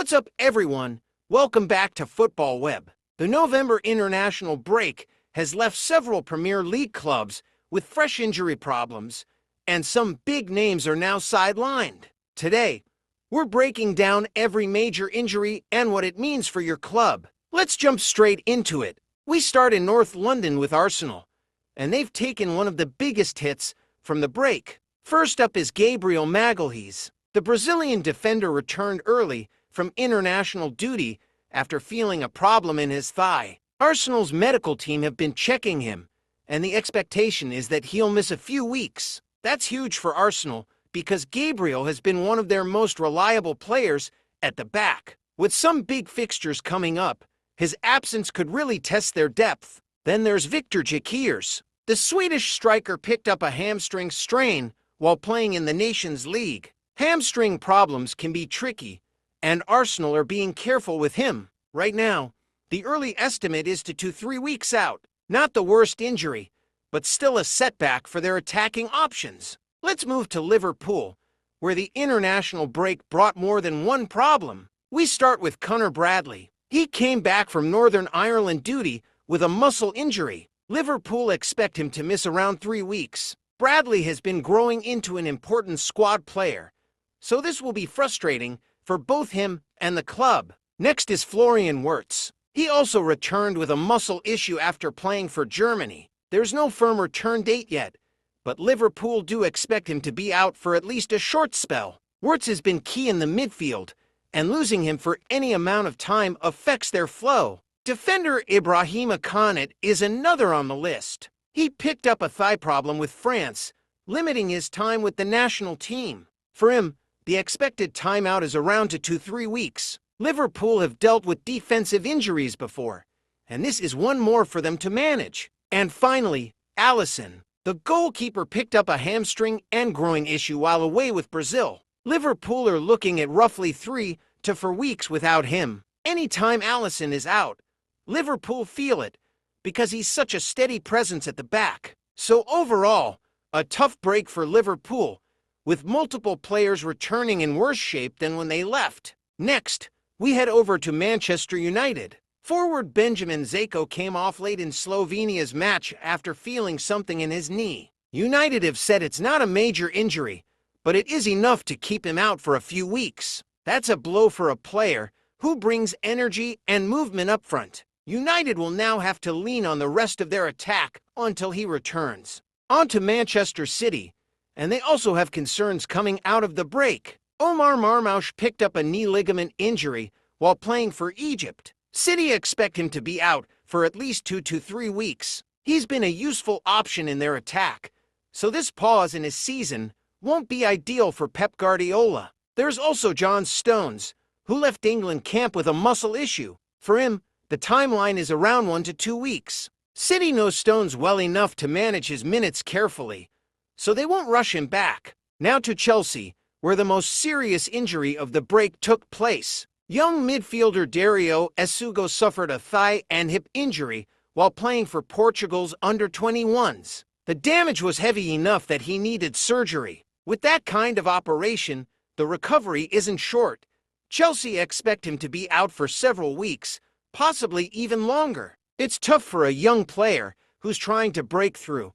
What's up, everyone? Welcome back to Footballweb. The November international break has left several Premier League clubs with fresh injury problems, and some big names are now sidelined. Today, we're breaking down every major injury and what it means for your club. Let's jump straight into it. We start in North London with Arsenal, and they've taken one of the biggest hits from the break. First up is Gabriel Magalhaes. The Brazilian defender returned early from international duty after feeling a problem in his thigh. Arsenal's medical team have been checking him, and the expectation is that he'll miss a few weeks. That's huge for Arsenal because Gabriel has been one of their most reliable players at the back. With some big fixtures coming up, his absence could really test their depth. Then there's Victor Gyökeres. The Swedish striker picked up a hamstring strain while playing in the Nations League. Hamstring problems can be tricky, and Arsenal are being careful with him. Right now, the early estimate is to 3 weeks out. Not the worst injury, but still a setback for their attacking options. Let's move to Liverpool, where the international break brought more than one problem. We start with Conor Bradley. He came back from Northern Ireland duty with a muscle injury. Liverpool expect him to miss around 3 weeks. Bradley has been growing into an important squad player, so this will be frustrating for both him and the club. Next is Florian Wirtz. He also returned with a muscle issue after playing for Germany. There's no firm return date yet, but Liverpool do expect him to be out for at least a short spell. Wirtz has been key in the midfield, and losing him for any amount of time affects their flow. Defender Ibrahima Konate is another on the list. He picked up a thigh problem with France, limiting his time with the national team. For him, the expected timeout is around to 3 weeks. Liverpool have dealt with defensive injuries before, and this is one more for them to manage. And finally, Alisson. The goalkeeper picked up a hamstring and groin issue while away with Brazil. Liverpool are looking at roughly 3 to 4 weeks without him. Anytime Alisson is out, Liverpool feel it because he's such a steady presence at the back. So overall, a tough break for Liverpool, with multiple players returning in worse shape than when they left. Next, we head over to Manchester United. Forward Benjamin Zeko came off late in Slovenia's match after feeling something in his knee. United have said it's not a major injury, but it is enough to keep him out for a few weeks. That's a blow for a player who brings energy and movement up front. United will now have to lean on the rest of their attack until he returns. On to Manchester City, and they also have concerns coming out of the break. Omar Marmoush picked up a knee ligament injury while playing for Egypt. City expect him to be out for at least 2 to 3 weeks. He's been a useful option in their attack, so this pause in his season won't be ideal for Pep Guardiola. There's also John Stones, who left England camp with a muscle issue. For him, the timeline is around 1 to 2 weeks. City knows Stones well enough to manage his minutes carefully, so they won't rush him back. Now to Chelsea, where the most serious injury of the break took place. Young midfielder Dario Esugo suffered a thigh and hip injury while playing for Portugal's under-21s. The damage was heavy enough that he needed surgery. With that kind of operation, the recovery isn't short. Chelsea expect him to be out for several weeks, possibly even longer. It's tough for a young player who's trying to break through,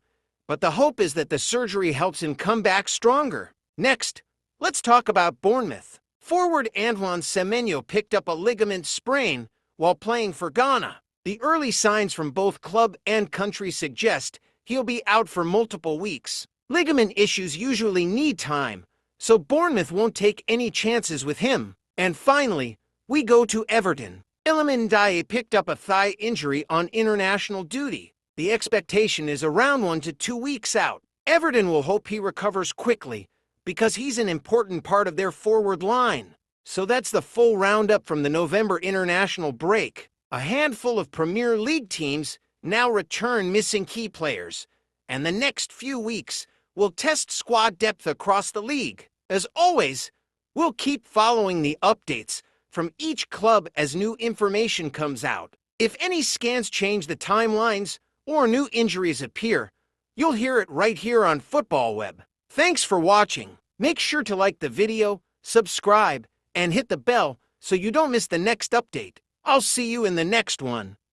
but the hope is that the surgery helps him come back stronger. Next, let's talk about Bournemouth. Forward Antoine Semenyo picked up a ligament sprain while playing for Ghana. The early signs from both club and country suggest he'll be out for multiple weeks. Ligament issues usually need time, so Bournemouth won't take any chances with him. And finally, we go to Everton. Iliman Ndiaye picked up a thigh injury on international duty. The expectation is around 1 to 2 weeks out. Everton will hope he recovers quickly, because he's an important part of their forward line. So that's the full roundup from the November international break. A handful of Premier League teams now return missing key players, and the next few weeks will test squad depth across the league. As always, we'll keep following the updates from each club as new information comes out. If any scans change the timelines or new injuries appear, you'll hear it right here on Footballweb. Thanks for watching. Make sure to like the video, subscribe, and hit the bell so you don't miss the next update. I'll see you in the next one.